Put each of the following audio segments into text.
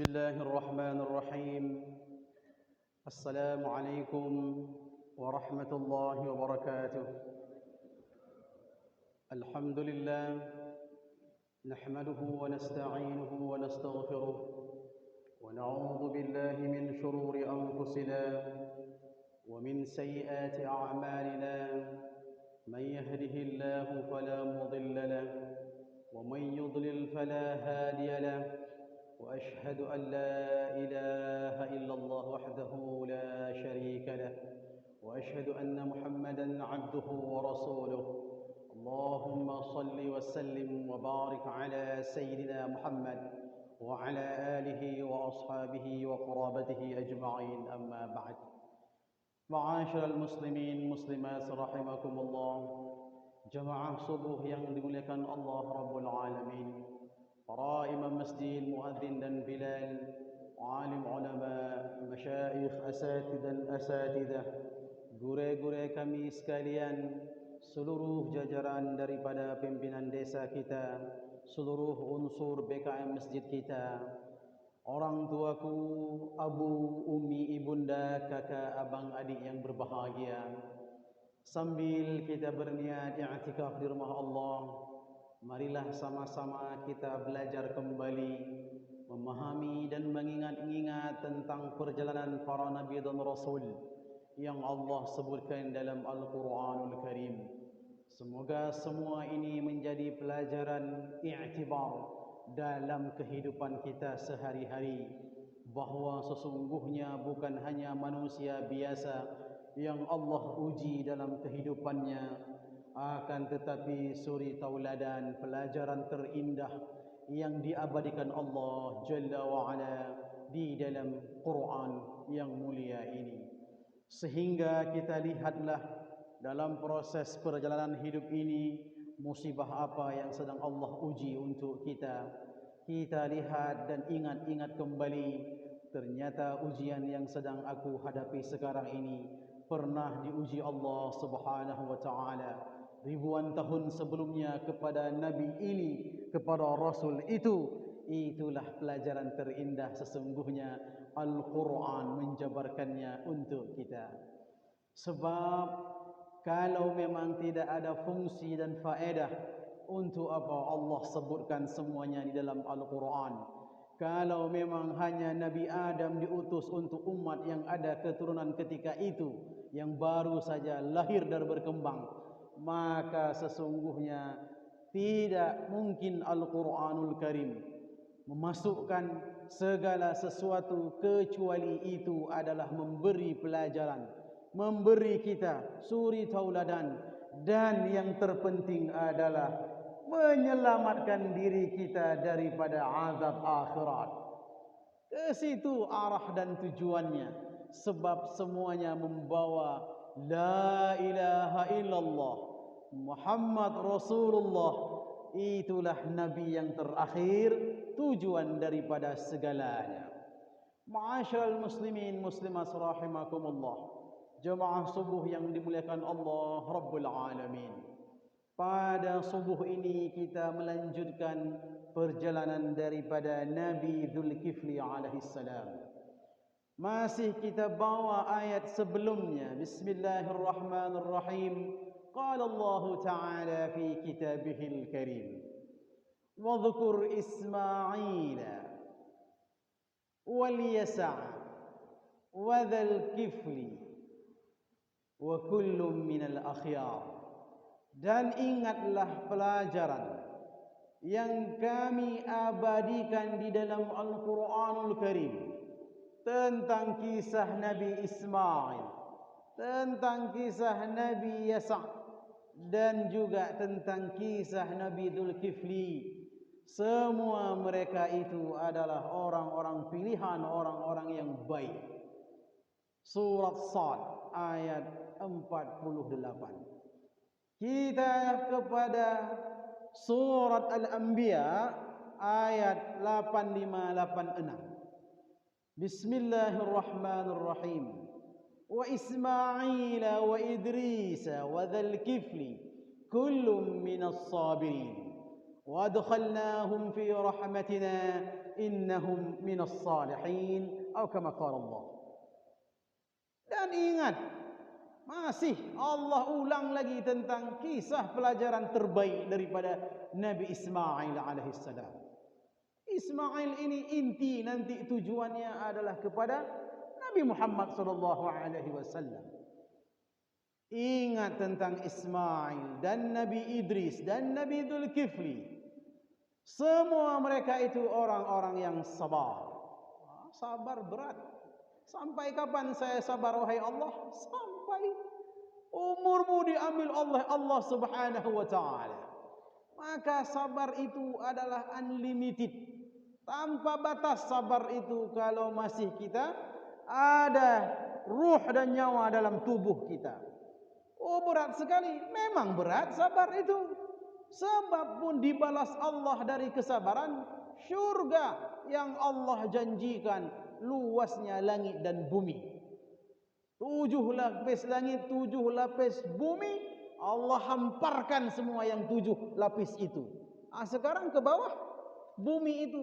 الله الرحمن الرحيم. السلام عليكم ورحمة الله وبركاته. الحمد لله نحمده ونستعينه ونستغفره ونعوذ بالله من شرور أنفسنا ومن سيئات أعمالنا. من يهده الله فلا مضل له ومن يضلل فلا هادي له، وأشهد أن لا إله إلا الله وحده لا شريك له، وأشهد أن محمدا عبده ورسوله. اللهم صل وسلم وبارك على سيدنا محمد وعلى آله وأصحابه وقرابته أجمعين، أما بعد. Ma'asyiral muslimin muslimat rahimakumullah, jamaah subuh yang dimuliakan Allah Rabbul Alamin, para imam masjid, muadzin dan bilal, alim ulama, masyayikh, asatidah, guru-guru kami sekalian, seluruh jajaran daripada pimpinan desa kita, seluruh unsur BKM masjid kita, orang tuaku, abu, umi, ibunda, kakak, abang, adik yang berbahagia. Sambil kita berniat i'tikaf di rumah Allah, marilah sama-sama kita belajar kembali, memahami dan mengingat-ingat tentang perjalanan para nabi dan rasul yang Allah sebutkan dalam Al-Quranul Karim. Semoga semua ini menjadi pelajaran i'tibar dalam kehidupan kita sehari-hari, bahawa sesungguhnya bukan hanya manusia biasa yang Allah uji dalam kehidupannya, akan tetapi suri tauladan, pelajaran terindah yang diabadikan Allah Jalla wa'ala di dalam Quran yang mulia ini. Sehingga kita lihatlah dalam proses perjalanan hidup ini, musibah apa yang sedang Allah uji untuk kita. Kita lihat dan ingat-ingat kembali, ternyata ujian yang sedang aku hadapi sekarang ini pernah diuji Allah Subhanahu wa taala ribuan tahun sebelumnya kepada nabi ini, kepada rasul itu. Itulah pelajaran terindah sesungguhnya Al-Quran menjabarkannya untuk kita. Sebab kalau memang tidak ada fungsi dan faedah, untuk apa Allah sebutkan semuanya di dalam Al-Quran? Kalau memang hanya Nabi Adam diutus untuk umat yang ada keturunan ketika itu, yang baru saja lahir dan berkembang, maka sesungguhnya tidak mungkin Al-Quranul Karim memasukkan segala sesuatu kecuali itu adalah memberi pelajaran, memberi kita suri tauladan, dan yang terpenting adalah menyelamatkan diri kita daripada azab akhirat. Ke situ arah dan tujuannya. Sebab semuanya membawa la ilaha illallah Muhammad Rasulullah. Itulah nabi yang terakhir, tujuan daripada segalanya. Ma'asyiral muslimin muslimat rahimakumullah, jamaah subuh yang dimuliakan Allah Rabbul Alamin. Pada subuh ini kita melanjutkan perjalanan daripada Nabi Dzulkifli alaihi salam. Masih kita bawa ayat sebelumnya. Bismillahirrahmanirrahim. Qala Allah Ta'ala fi kitabihil karim, wadhkur Ismaila wal Yasa' wa dzal kifli wa kullum minal akhyar. Dan ingatlah pelajaran yang kami abadikan di dalam Al-Quranul Karim tentang kisah Nabi Ismail, tentang kisah Nabi Yasa', dan juga tentang kisah Nabi Dzulkifli. Semua mereka itu adalah orang-orang pilihan, orang-orang yang baik. Surat Sad ayat 48. Kita kepada surat Al-Anbiya ayat 85-86. Bismillahirrahmanirrahim. Wa Ismaila wa Idrisa wa dzal kifli kullum minas sabirin wa adkhalnahum fi rahmatina innahum minas salihin atau kama qala Allah. Dan ingat, masih Allah ulang lagi tentang kisah pelajaran terbaik daripada Nabi Ismail alaihissalam. Ismail ini inti nanti tujuannya adalah kepada Nabi Muhammad sallallahu alaihi wasallam. Ingat tentang Ismail dan Nabi Idris dan Nabi Dzulkifli. Semua mereka itu orang-orang yang sabar. Sabar berat. Sampai kapan saya sabar wahai Allah? Sampai umurmu diambil oleh Allah Subhanahu wa taala. Maka sabar itu adalah unlimited. Tanpa batas sabar itu kalau masih kita ada ruh dan nyawa dalam tubuh kita. Oh, berat sekali. Memang berat sabar itu. Sebab pun dibalas Allah dari kesabaran syurga yang Allah janjikan luasnya langit dan bumi. 7 lapis langit, 7 lapis bumi, Allah hamparkan semua yang 7 lapis itu. Sekarang ke bawah bumi itu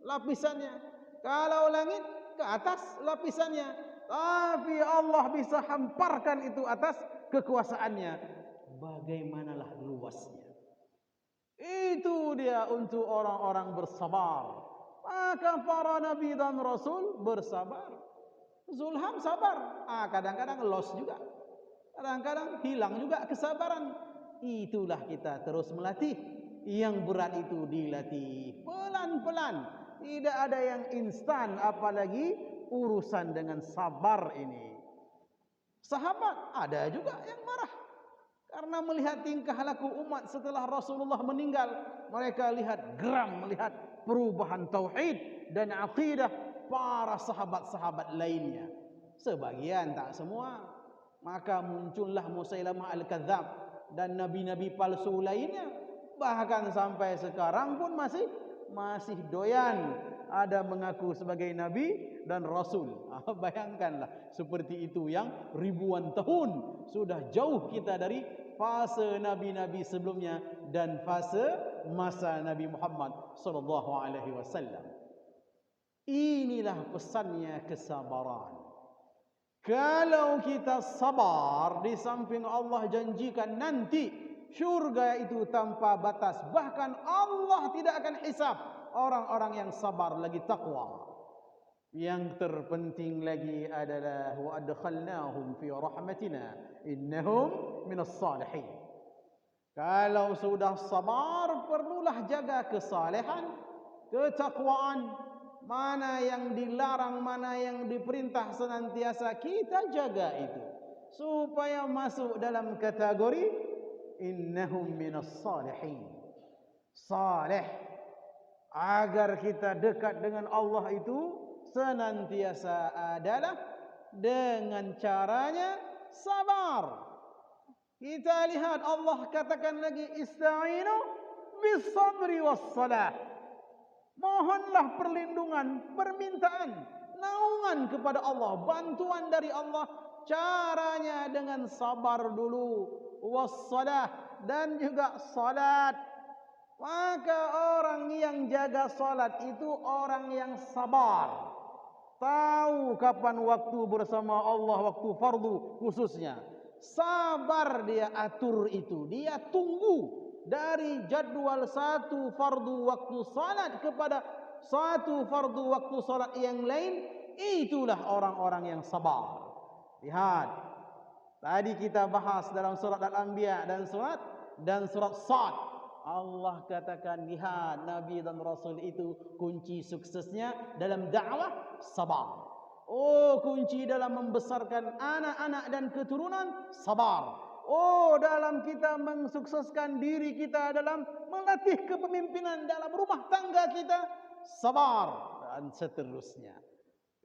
lapisannya. Kalau langit ke atas lapisannya. Tapi Allah bisa hamparkan itu atas kekuasaannya. Bagaimanalah luasnya. Itu dia untuk orang-orang bersabar. Maka para nabi dan rasul bersabar. Zulham sabar. Kadang-kadang loss juga. Kadang-kadang hilang juga kesabaran. Itulah kita terus melatih. Yang berat itu dilatih pelan-pelan. Tidak ada yang instan, apalagi urusan dengan sabar ini. Sahabat ada juga yang marah karena melihat tingkah laku umat setelah Rasulullah meninggal. Mereka lihat geram, melihat perubahan tauhid dan akidah para sahabat-sahabat lainnya. Sebagian, tak semua. Maka muncullah Musailamah Al-Kadzab dan nabi-nabi palsu lainnya. Bahkan sampai sekarang pun masih doyan ada mengaku sebagai nabi dan rasul. Bayangkanlah seperti itu yang ribuan tahun sudah jauh kita dari fase nabi-nabi sebelumnya dan fase masa Nabi Muhammad sallallahu alaihi wasallam. Inilah pesannya kesabaran. Kalau kita sabar, di samping Allah janjikan nanti syurga itu tanpa batas. Bahkan Allah tidak akan hisab orang-orang yang sabar lagi takwa. Yang terpenting lagi adalah wa adkhalnahum fi rahmatina innahum minas salihin. Kalau sudah sabar, perlulah jaga kesalehan, ketakwaan. Mana yang dilarang, mana yang diperintah senantiasa kita jaga itu. Supaya masuk dalam kategori innahum minas salihin. Saleh. Agar kita dekat dengan Allah itu senantiasa adalah dengan caranya sabar. Kita lihat Allah katakan lagi ista'inu bis sabri was salah. Mohonlah perlindungan, permintaan, naungan kepada Allah, bantuan dari Allah. Caranya dengan sabar dulu, wassalah, dan juga salat. Maka orang yang jaga salat itu orang yang sabar. Tahu kapan waktu bersama Allah, waktu fardu khususnya. Sabar dia atur itu, dia tunggu. Dari jadwal satu fardu waktu salat kepada satu fardu waktu salat yang lain, itulah orang-orang yang sabar. Lihat, tadi kita bahas dalam surat Al-Anbiya dan surat Sad. Allah katakan, lihat Nabi dan Rasul itu kunci suksesnya dalam dakwah sabar. Oh, kunci dalam membesarkan anak-anak dan keturunan sabar. Oh, dalam kita mensukseskan diri kita dalam melatih kepemimpinan dalam rumah tangga kita, sabar, dan seterusnya.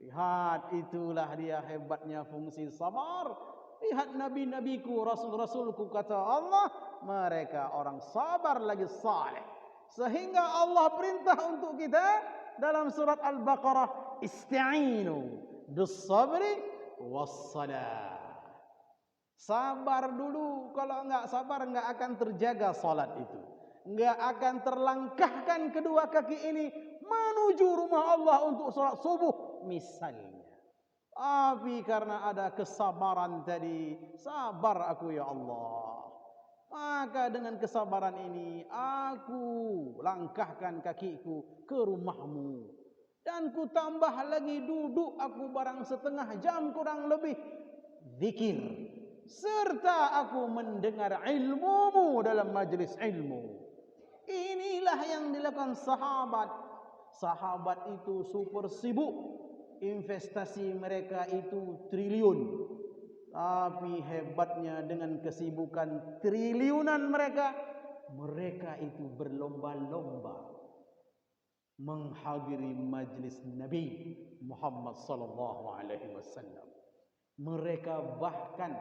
Lihat, itulah dia hebatnya fungsi sabar. Lihat nabi-nabiku, rasul-rasulku, kata Allah, mereka orang sabar lagi saleh. Sehingga Allah perintah untuk kita dalam surat Al-Baqarah, ista'inu bis sabri was salah. Sabar dulu. Kalau enggak sabar, enggak akan terjaga salat itu. Enggak akan terlangkahkan kedua kaki ini menuju rumah Allah untuk sholat subuh misalnya. Tapi karena ada kesabaran tadi, sabar aku ya Allah. Maka dengan kesabaran ini aku langkahkan kakiku ke rumahmu. Dan ku tambah lagi duduk aku barang setengah jam kurang lebih zikir. Serta aku mendengar ilmumu dalam majlis ilmu. Inilah yang dilakukan sahabat. Sahabat itu super sibuk. Investasi mereka itu triliun. Tapi hebatnya dengan kesibukan triliunan mereka, mereka itu berlomba-lomba menghadiri majlis Nabi Muhammad sallallahu alaihi wasallam. Mereka bahkan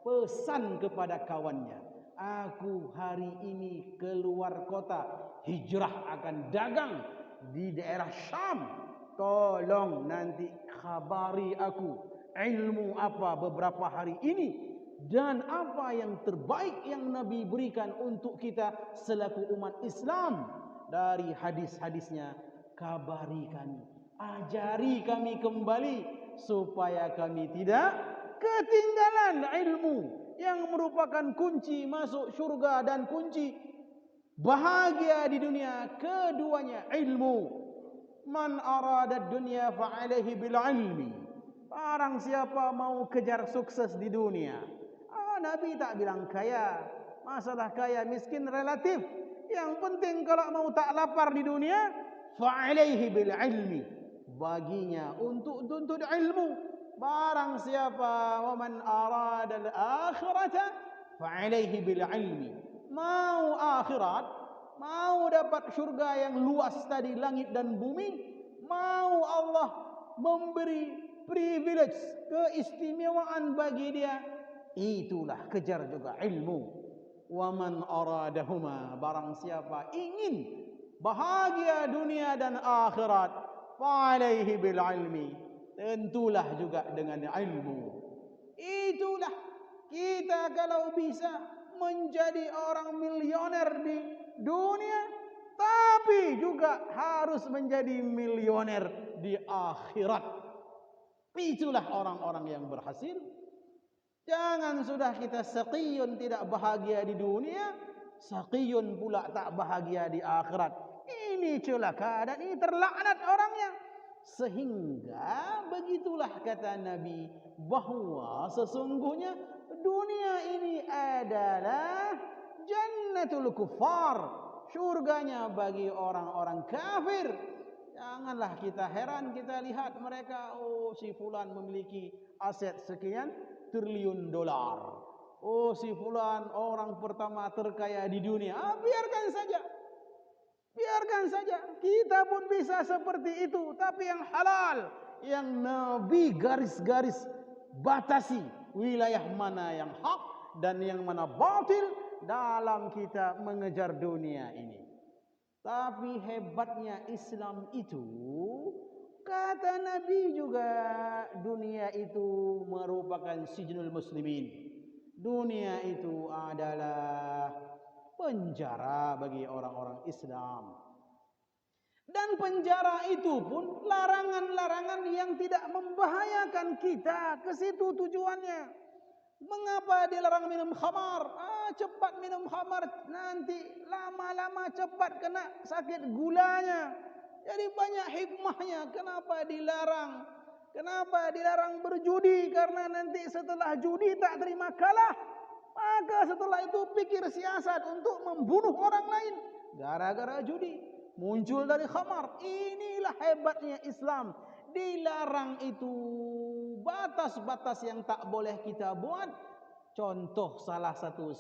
pesan kepada kawannya, aku hari ini keluar kota, hijrah akan dagang di daerah Syam. Tolong nanti khabari aku ilmu apa beberapa hari ini dan apa yang terbaik yang Nabi berikan untuk kita selaku umat Islam dari hadis-hadisnya. Kabari kami, ajari kami kembali supaya kami tidak ketinggalan ilmu yang merupakan kunci masuk syurga dan kunci bahagia di dunia. Keduanya ilmu. Man arada dunya fa'alaihi bil ilmi. Barang siapa mau kejar sukses di dunia. Nabi tak bilang kaya. Masalah kaya miskin relatif. Yang penting kalau mau tak lapar di dunia, fa'alaihi bil ilmi. Baginya untuk tuntut ilmu. Barang siapa wa man arada al akhirata fa'alaihi bil ilmi. Mau akhirat, mau dapat syurga yang luas tadi, langit dan bumi, mau Allah memberi privilege, keistimewaan bagi dia, itulah kejar juga ilmu. Wa man aradahuma, barang siapa ingin bahagia dunia dan akhirat, fa'alaihi bil ilmi, tentulah juga dengan ilmu. Itulah kita kalau bisa menjadi orang milioner di dunia, tapi juga harus menjadi milioner di akhirat. Itulah orang-orang yang berhasil. Jangan sudah kita saqiyun tidak bahagia di dunia, saqiyun pula tak bahagia di akhirat. Ini celaka dan ini terlaknat orangnya. Sehingga begitulah kata Nabi bahwa sesungguhnya dunia ini adalah jannatul kuffar, syurganya bagi orang-orang kafir. Janganlah kita heran kita lihat mereka, oh si fulan memiliki aset sekian triliun dolar. Oh si fulan orang pertama terkaya di dunia. Biarkan saja. Biarkan saja. Kita pun bisa seperti itu. Tapi yang halal, yang Nabi garis-garis batasi wilayah mana yang hak dan yang mana batil dalam kita mengejar dunia ini. Tapi hebatnya Islam itu, kata Nabi juga, dunia itu merupakan sijnul muslimin. Dunia itu adalah penjara bagi orang-orang Islam. Dan penjara itu pun larangan-larangan yang tidak membahayakan kita. Ke situ tujuannya. Mengapa dilarang minum khamar? Cepat minum khamar, nanti lama-lama cepat kena sakit gulanya. Jadi banyak hikmahnya. Kenapa dilarang? Kenapa dilarang berjudi? Karena nanti setelah judi tak terima kalah, maka setelah itu pikir siasat untuk membunuh orang lain gara-gara judi, muncul dari khamar. Inilah hebatnya Islam. Dilarang itu batas-batas yang tak boleh kita buat. Contoh salah satu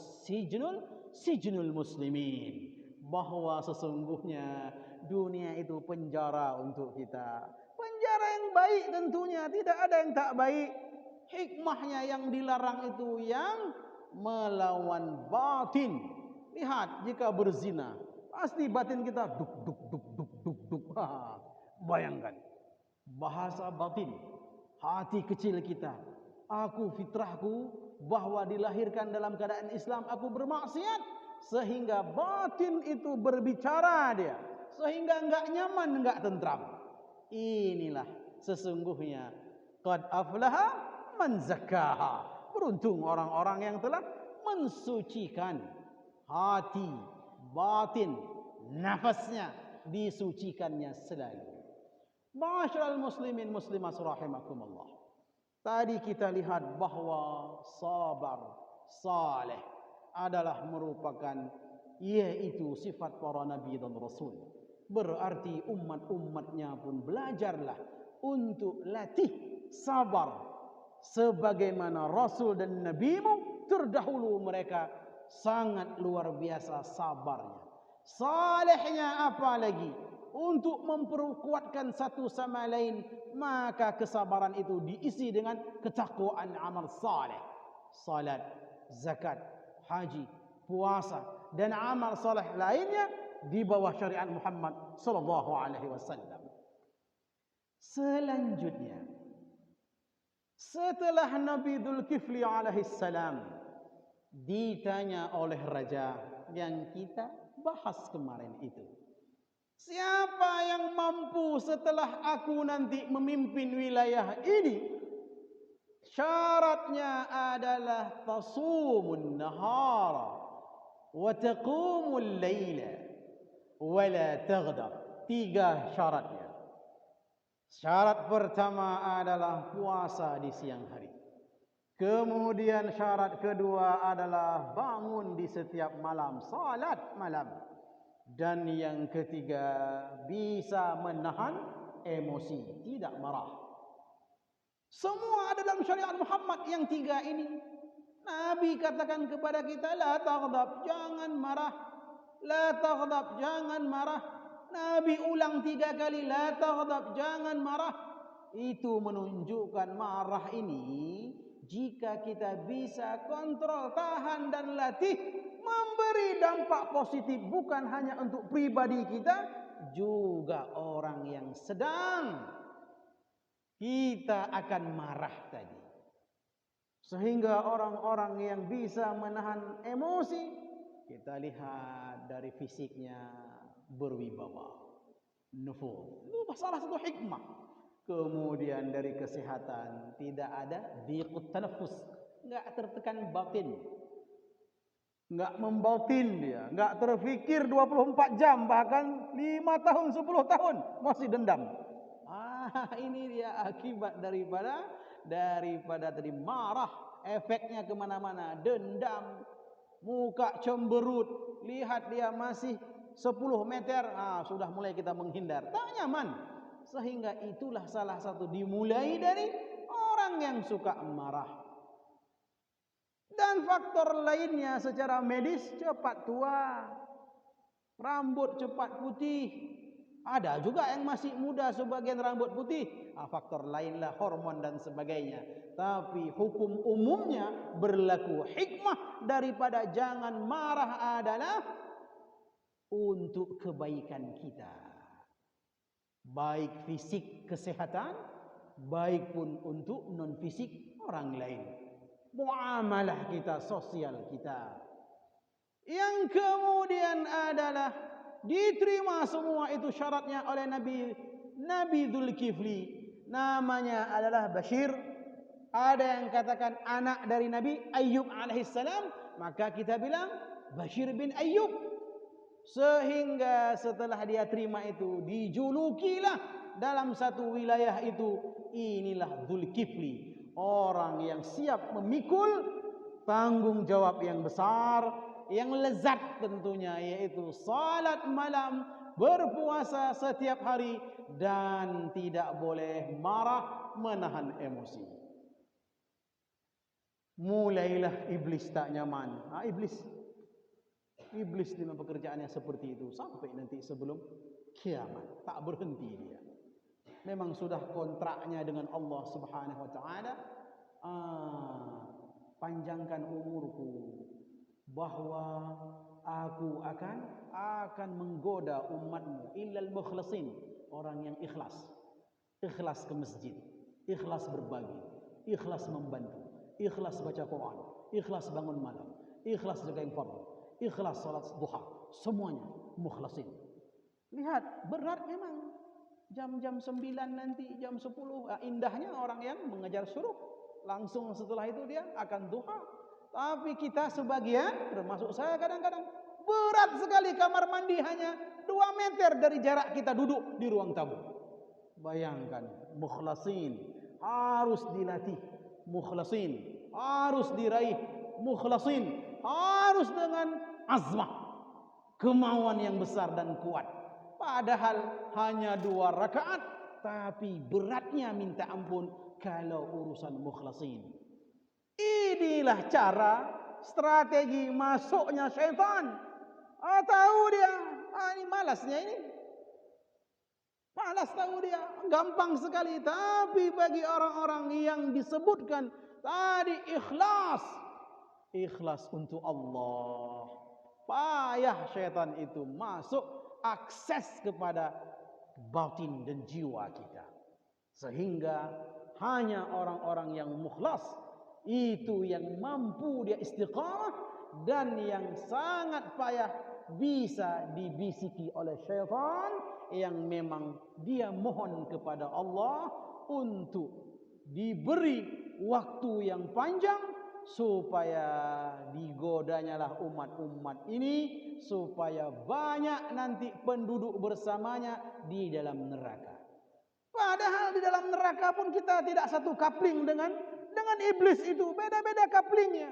sijnul muslimin, bahwa sesungguhnya dunia itu penjara untuk kita. Penjara yang baik tentunya, tidak ada yang tak baik. Hikmahnya yang dilarang itu yang melawan batin. Lihat, jika berzina, pasti batin kita duk duk duk duk duk duk. Bayangkan, bahasa batin, hati kecil kita. Aku fitrahku bahwa dilahirkan dalam keadaan Islam, aku bermaksiat, sehingga batin itu berbicara dia. sehingga enggak nyaman, enggak tentram. Inilah sesungguhnya qad aflaha man zakkaha. Beruntung orang-orang yang telah mensucikan hati, batin, nafasnya, disucikannya selalu. Ma'asyiral muslimin muslimat rahimakumullah. Tadi kita lihat bahwa sabar saleh adalah merupakan yaitu sifat para nabi dan rasul. Berarti umat-umatnya pun belajarlah untuk latih sabar sebagaimana rasul dan nabimu terdahulu mereka sangat luar biasa sabarnya. Salehnya apa lagi? Untuk memperkuatkan satu sama lain, maka kesabaran itu diisi dengan ketakwaan amal saleh. Salat, zakat, haji, puasa dan amal saleh lainnya di bawah syariat Muhammad sallallahu alaihi wasallam. Selanjutnya, setelah Nabi Dzulkifli alaihi salam ditanya oleh raja yang kita bahas kemarin itu, siapa yang mampu setelah aku nanti memimpin wilayah ini? Syaratnya adalah tasumun nahara wa taqumul laila wa la taghdab. 3 syaratnya. Syarat pertama adalah puasa di siang hari. Kemudian syarat kedua adalah bangun di setiap malam, salat malam. Dan yang ketiga, bisa menahan emosi, tidak marah. Semua ada dalam syariat Muhammad yang 3 ini. Nabi katakan kepada kita, la taghdab, jangan marah. La taghdab, jangan marah. Nabi ulang 3 kali, la taghdab, jangan marah. Itu menunjukkan marah ini, jika kita bisa kontrol, tahan dan latih, memberi dampak positif bukan hanya untuk pribadi kita, juga orang yang sedang kita akan marah tadi. Sehingga orang-orang yang bisa menahan emosi, kita lihat dari fisiknya berwibawa, nufur. Itu salah satu hikmah. Kemudian dari kesehatan, tidak ada dhiqut tanaffus, enggak tertekan batin. Enggak membatin dia, enggak terfikir 24 jam, bahkan 5 tahun, 10 tahun masih dendam. Ini dia akibat daripada tadi marah, efeknya kemana-mana, dendam, muka cemberut, lihat dia masih 10 meter, sudah mulai kita menghindar, tak nyaman. Sehingga itulah salah satu dimulai dari orang yang suka marah. Dan faktor lainnya secara medis, cepat tua, rambut cepat putih. Ada juga yang masih muda sebagian rambut putih. Faktor lainlah hormon dan sebagainya. Tapi hukum umumnya berlaku, hikmah daripada jangan marah adalah untuk kebaikan kita. Baik fisik kesehatan, baik pun untuk non fisik orang lain. Muamalah kita, sosial kita. Yang kemudian adalah diterima semua itu syaratnya oleh Nabi Dzulkifli. Namanya adalah Bashir. Ada yang katakan anak dari Nabi Ayyub alaihissalam, maka kita bilang Bashir bin Ayyub. Sehingga setelah dia terima itu, dijulukilah dalam satu wilayah itu, inilah Dzulkifli, orang yang siap memikul tanggung jawab yang besar, yang lezat tentunya, yaitu salat malam, berpuasa setiap hari, dan tidak boleh marah, menahan emosi. Mulailah iblis tak nyaman. Iblis dengan pekerjaannya seperti itu sampai nanti sebelum kiamat, tak berhenti dia. Memang sudah kontraknya dengan Allah Subhanahu wa taala, panjangkan umurku, bahwa aku akan menggoda umatmu illal mukhlasin, orang yang ikhlas. Ikhlas ke masjid, ikhlas berbagi, ikhlas membantu, ikhlas baca Quran, ikhlas bangun malam, ikhlas jaga fardu, ikhlas salat duha, semuanya mukhlasin. Lihat, berat memang. Jam-jam 9 nanti, jam 10. Indahnya orang yang mengejar syuruk. Langsung setelah itu dia akan duha. Tapi kita sebagian, termasuk saya kadang-kadang, berat sekali kamar mandi hanya 2 meter dari jarak kita duduk di ruang tamu. Bayangkan, mukhlasin harus dilatih. Mukhlasin harus diraih. Mukhlasin harus dengan azmah, kemauan yang besar dan kuat. Padahal hanya 2 rakaat, tapi beratnya minta ampun kalau urusan mukhlasin. Inilah cara, strategi masuknya syaitan. Tahu dia, ini malasnya ini. Malas tahu dia, gampang sekali. Tapi bagi orang-orang yang disebutkan tadi ikhlas, ikhlas untuk Allah, payah syaitan itu masuk, akses kepada batin dan jiwa kita. Sehingga hanya orang-orang yang mukhlas itu yang mampu dia istiqamah, dan yang sangat payah bisa dibisiki oleh syaitan yang memang dia mohon kepada Allah untuk diberi waktu yang panjang supaya digodanyalah umat-umat ini supaya banyak nanti penduduk bersamanya di dalam neraka. Padahal di dalam neraka pun kita tidak satu kapling dengan iblis itu, beda-beda kaplingnya.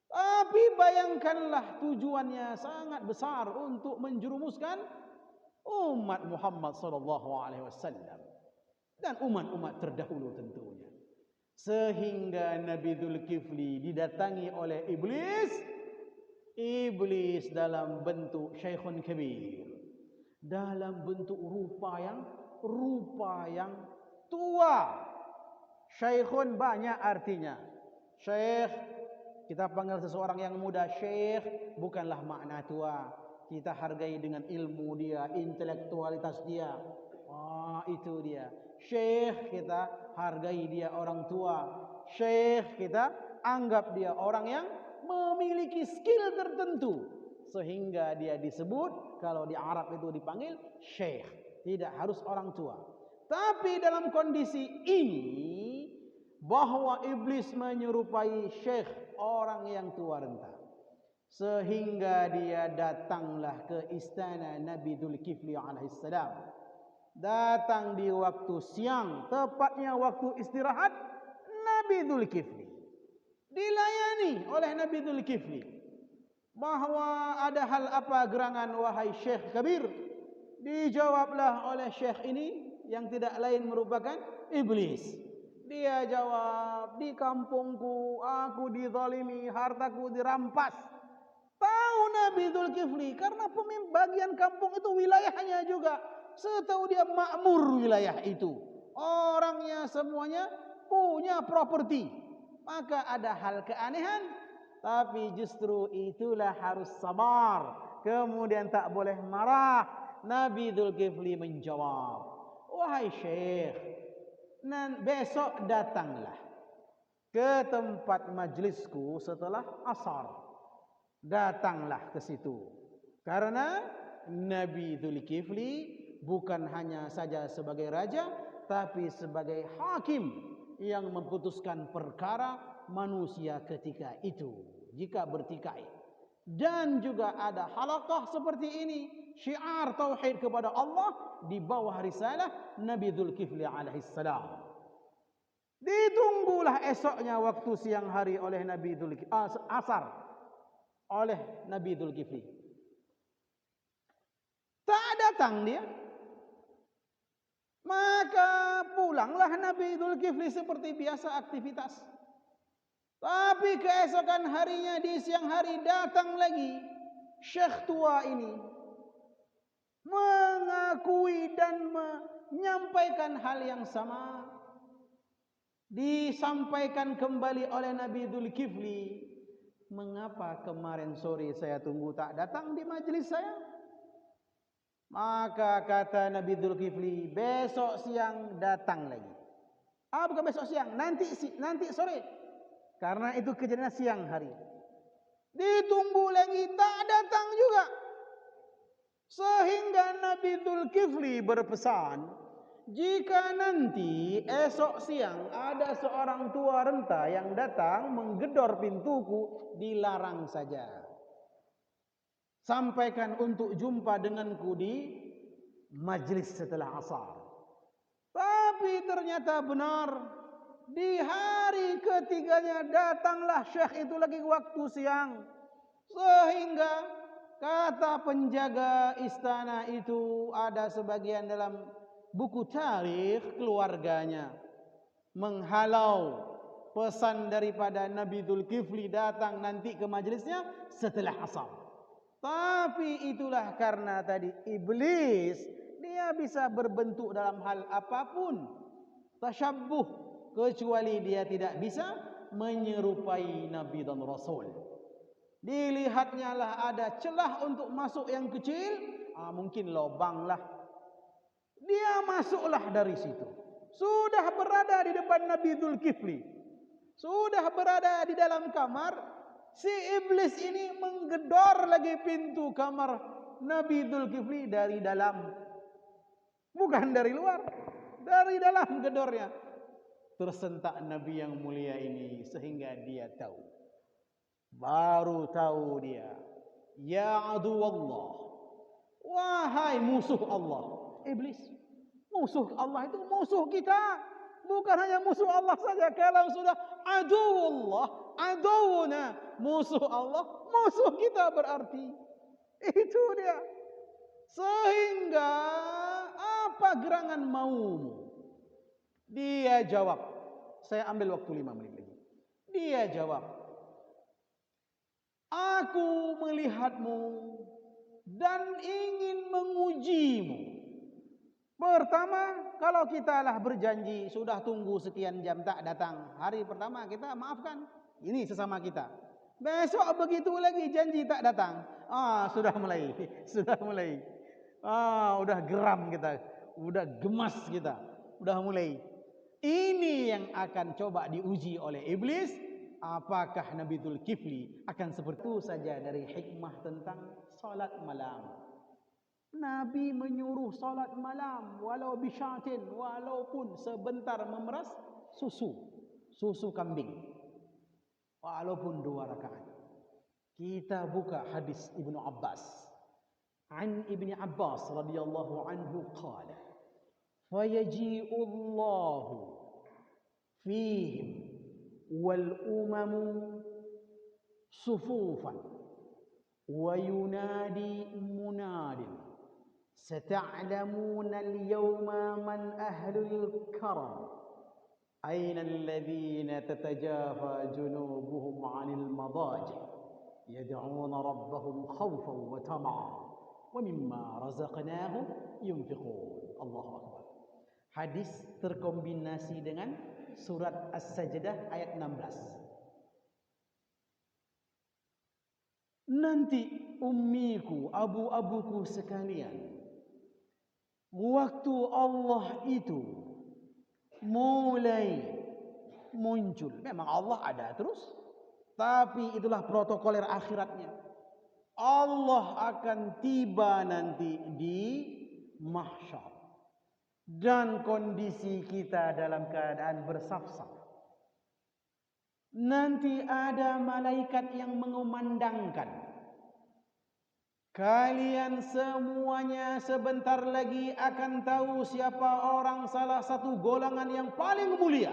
Tapi bayangkanlah tujuannya sangat besar untuk menjerumuskan umat Muhammad SAW dan umat-umat terdahulu tentunya. Sehingga Nabi Dzulkifli didatangi oleh iblis. Iblis dalam bentuk Syekhun Kabir, dalam bentuk rupa yang tua. Syekhun banyak artinya. Syekh, kita panggil seseorang yang muda syekh, bukanlah makna tua. Kita hargai dengan ilmu dia, intelektualitas dia. Itu dia. Syekh, kita hargai dia orang tua. Syekh, kita anggap dia orang yang memiliki skill tertentu, sehingga dia disebut, kalau di Arab itu dipanggil syekh. Tidak harus orang tua. Tapi dalam kondisi ini, bahwa iblis menyerupai syekh, orang yang tua renta, sehingga dia datanglah ke istana Nabi Dzulkifli alaihissalam. Datang di waktu siang, tepatnya waktu istirahat Nabi Dzulkifli. Dilayani oleh Nabi Dzulkifli. Bahwa ada hal apa gerangan wahai Syekh Kabir? Dijawablah oleh Syekh ini yang tidak lain merupakan iblis. Dia jawab, di kampungku aku dizalimi, hartaku dirampas. Tahu Nabi Dzulkifli karena bagian kampung itu wilayahnya juga. Setahu dia makmur wilayah itu. Orangnya semuanya punya properti. Maka ada hal keanehan, tapi justru itulah harus sabar. Kemudian tak boleh marah. Nabi Dzulkifli menjawab, wahai Syekh, besok datanglah ke tempat majlisku setelah asar. Datanglah ke situ. Karena Nabi Dzulkifli bukan hanya saja sebagai raja, tapi sebagai hakim yang memutuskan perkara manusia ketika itu jika bertikai. Dan juga ada halaqah seperti ini, syiar tauhid kepada Allah di bawah risalah Nabi Dzulkifli alaihissalam. Ditunggulah esoknya waktu siang hari oleh Nabi Dzulkifli, asar oleh Nabi Dzulkifli. Tak datang dia. Maka pulanglah Nabi Dzulkifli seperti biasa aktivitas. Tapi keesokan harinya di siang hari datang lagi syekh tua ini, mengakui dan menyampaikan hal yang sama. Disampaikan kembali oleh Nabi Dzulkifli, mengapa kemarin sore saya tunggu tak datang di majelis saya? Maka kata Nabi Dzulkifli, besok siang datang lagi. Bukan besok siang, nanti sore. Karena itu kejadian siang hari. Ditunggu lagi, tak datang juga. Sehingga Nabi Dzulkifli berpesan, jika nanti esok siang ada seorang tua renta yang datang menggedor pintuku, dilarang saja. Sampaikan untuk jumpa denganku di majlis setelah asar. Tapi ternyata benar. Di hari ketiganya datanglah syekh itu lagi waktu siang. Sehingga kata penjaga istana itu, ada sebagian dalam buku tarikh keluarganya menghalau pesan daripada Nabi Dzulkifli datang nanti ke majlisnya setelah asar. Tapi itulah karena tadi iblis, dia bisa berbentuk dalam hal apapun, tasyabbuh, kecuali dia tidak bisa menyerupai Nabi dan Rasul. Dilihatnya lah ada celah untuk masuk yang kecil, mungkin lubang lah, dia masuklah dari situ. Sudah berada di depan Nabi Dzulkifli, sudah berada di dalam kamar, si iblis ini menggedor lagi pintu kamar Nabi Dzulkifli dari dalam, bukan dari luar, dari dalam gedornya. Tersentak Nabi yang mulia ini sehingga dia tahu, baru tahu dia, ya adu Allah, wahai musuh Allah. Iblis, musuh Allah itu musuh kita, bukan hanya musuh Allah saja. Kalau sudah aduullah, aduuna, musuh Allah, musuh kita berarti. Itu dia. Sehingga apa gerangan maumu? Dia jawab, saya ambil waktu 5 menit lagi. Dia jawab, aku melihatmu dan ingin mengujimu. Pertama, kalau kita lah berjanji sudah tunggu sekian jam tak datang, hari pertama kita maafkan, ini sesama kita. Besok begitu lagi janji tak datang, sudah mulai, udah geram kita, udah gemas kita, udah mulai. Ini yang akan coba diuji oleh iblis. Apakah Nabi Dzulkifli akan seperti itu saja dari hikmah tentang salat malam. Nabi menyuruh salat malam walau bisyatin, walaupun sebentar memeras susu kambing, walaupun 2 rakaat. Kita buka hadis Ibnu Abbas. An Ibni Abbas radhiyallahu anhu qala, fayaji'u Allahu fihim wal umamu sufufan wa yunadi munadin, sata'lamuna al-yawma man ahlul karam, aina alladhina tatajafa junubuhum 'anil madaji yad'una rabbahum khawfan wa tama'an wa mimma razaqnahum yunfiqun. Allahu akbar. Hadis terkombinasi dengan surat As-Sajdah ayat 16. Nanti ummiku, abu-abuku sekalian, waktu Allah itu mulai muncul. Memang Allah ada terus, tapi itulah protokoler akhiratnya. Allah akan tiba nanti di mahsyar, dan kondisi kita dalam keadaan bersaf-saf. Nanti ada malaikat yang mengumandangkan, kalian semuanya sebentar lagi akan tahu siapa orang salah satu golongan yang paling mulia.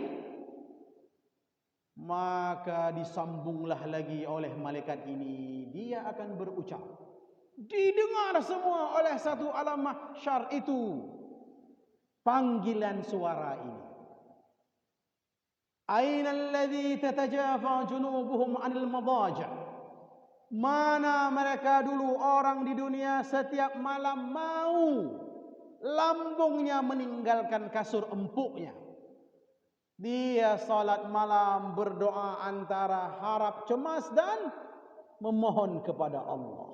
Maka disambunglah lagi oleh malaikat ini, dia akan berucap, didengar semua oleh satu alam mahsyar itu panggilan suara ini. Aina alladhi tatajafa junubuhum 'anil madaji'. Mana mereka dulu orang di dunia setiap malam mau lambungnya meninggalkan kasur empuknya. Dia salat malam berdoa antara harap cemas dan memohon kepada Allah.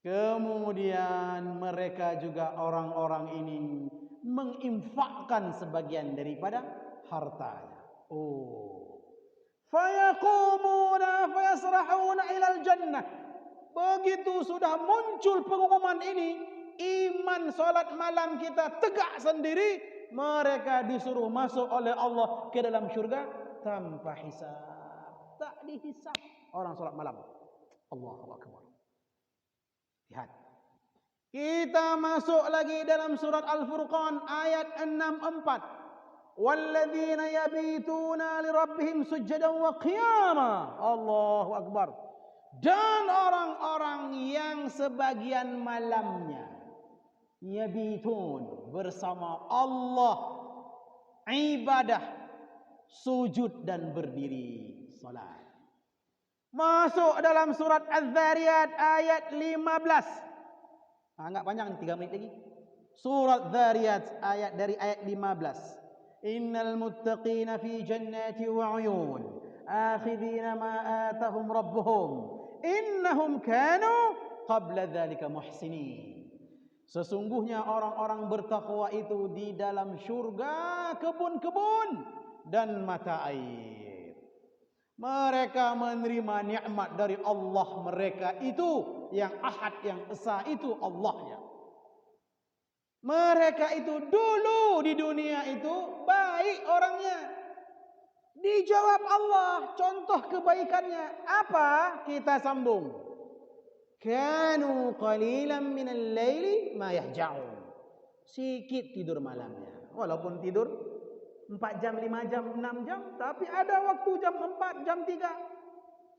Kemudian mereka juga orang-orang ini menginfakkan sebagian daripada hartanya. Fayaqumuna fayasrahuna ilal jannah. Begitu sudah muncul pengumuman ini, iman solat malam kita tegak sendiri, mereka disuruh masuk oleh Allah ke dalam syurga tanpa hisab. Tak dihisab orang solat malam. Allahu Akbar. Lihat. Kita masuk lagi dalam surat Al-Furqan ayat 64. وَالَّذِينَ يَبِيتُونَ لِرَبِّهِمْ سُجَّدًا وَقِيَامًا. Allahu Akbar. Dan orang-orang yang sebagian malamnya yabitun bersama Allah, ibadah, sujud dan berdiri salat. Masuk dalam surat Az-Zariyat ayat 15. Enggak panjang nih, 3 menit lagi. Surat Zariyat dari ayat 15. Innal muttaqina fi jannati wa 'uyun akhidhina ma atahum rabbuhum innahum kanu qabla dzalika muhsinin. Sesungguhnya orang-orang bertakwa itu di dalam syurga kebun-kebun dan mata air. Mereka menerima nikmat dari Allah mereka itu, yang Ahad, yang Esa itu Allahnya. Mereka itu dulu di dunia itu baik orangnya. Dijawab Allah contoh kebaikannya. Apa? Kita sambung. Kanu qalilan minal laili ma yahja'un. Sikit tidur malamnya. Walaupun tidur 4 jam, 5 jam, 6 jam, tapi ada waktu jam 4, jam 3.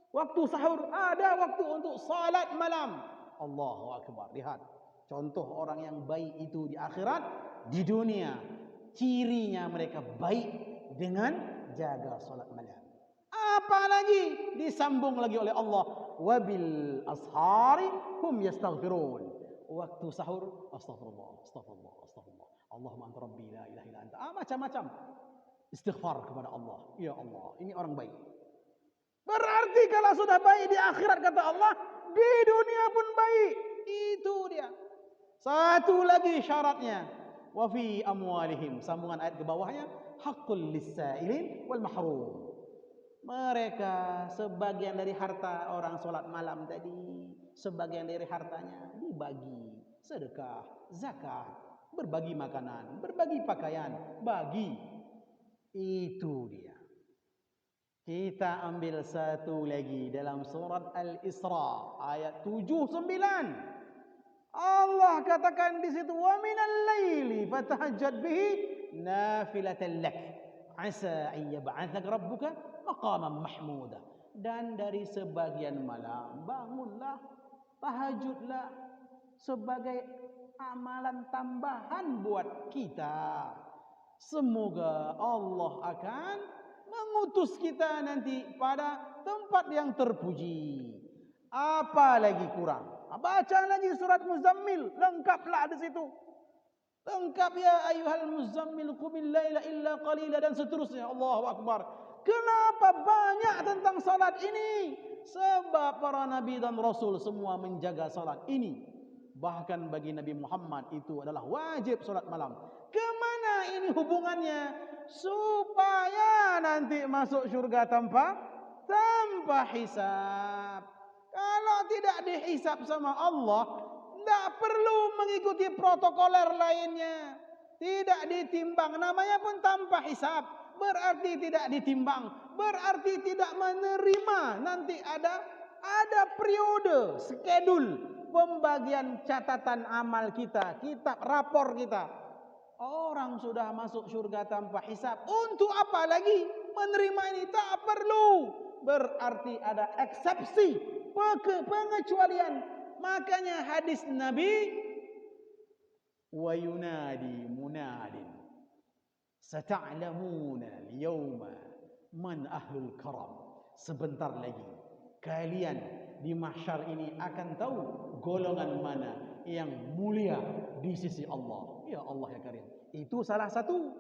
Waktu sahur, ada waktu untuk salat malam. Allahu Akbar. Lihat. Contoh orang yang baik itu di akhirat, di dunia. Cirinya mereka baik dengan jaga salat malam. Apa lagi? Disambung lagi oleh Allah. Wabil ashari hum yastaghfirun. Waktu sahur, astagfirullah, astagfirullah, astagfirullah. Allahumma anta rabbi la ilaha illa anta. Macam-macam istighfar kepada Allah. Ya Allah, ini orang baik. Berarti kalau sudah baik di akhirat kata Allah, di dunia pun baik. Itu dia. Satu lagi syaratnya. Wa fi amwalihim. Sambungan ayat ke bawahnya. Haqqul lis-sa'ilin wal mahrum. Mereka sebagian dari harta orang solat malam tadi, sebagian dari hartanya dibagi. Sedekah, zakat, berbagi makanan, berbagi pakaian, bagi. Itu dia. Kita ambil satu lagi dalam surat Al-Isra ayat 7-9. Allah katakan di situ, wa minal laili fatahajjad bihi nafilatan lak asa an yab'athak rabbuka maqaman mahmuda. Dan dari sebagian malam bangunlah, tahajudlah sebagai amalan tambahan buat kita. Semoga Allah akan mengutus kita nanti pada tempat yang terpuji. Apa lagi kurang? Baca lagi surat Muzammil, lengkaplah di situ. Lengkap, ya ayyuhal muzammil qumil laila illa qalila, dan seterusnya. Allahu Akbar. Kenapa banyak tentang salat ini? Sebab para nabi dan rasul semua menjaga salat ini. Bahkan bagi Nabi Muhammad itu adalah wajib salat malam. Kemana ini hubungannya? Supaya nanti masuk syurga tanpa hisab. Kalau tidak dihisab sama Allah, tidak perlu mengikuti protokoler lainnya. Tidak ditimbang, namanya pun tanpa hisab. Berarti tidak ditimbang, berarti tidak menerima. Nanti ada periode, skedul pembagian catatan amal kita, kitab rapor kita. Orang sudah masuk surga tanpa hisab. Untuk apa lagi menerima ini? Tak perlu. Berarti ada eksepsi, pengecualian. Makanya hadis Nabi, wa yunadi munadin sata'lamuna al-yawma man ahlul karam. Sebentar lagi kalian di mahsyar ini akan tahu golongan mana yang mulia di sisi Allah. Ya Allah ya Karim. Itu salah satu.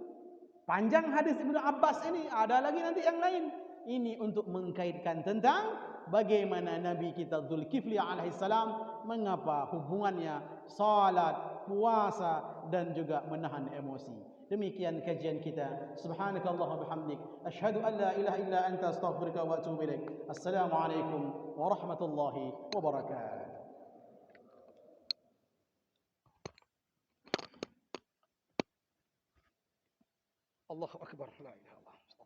Panjang hadis Ibnu Abbas ini, ada lagi nanti yang lain. Ini untuk mengkaitkan tentang bagaimana Nabi kita Dzulkifli alaihissalam, mengapa hubungannya salat, puasa dan juga menahan emosi. Demikian kajian kita. Subhanakallah wa bihamdik, asyhadu an la ilaha illa anta, astaghfiruka wa atubu ilaik. Assalamualaikum warahmatullahi wabarakatuh. Allahu Akbar. La ilaha illallah.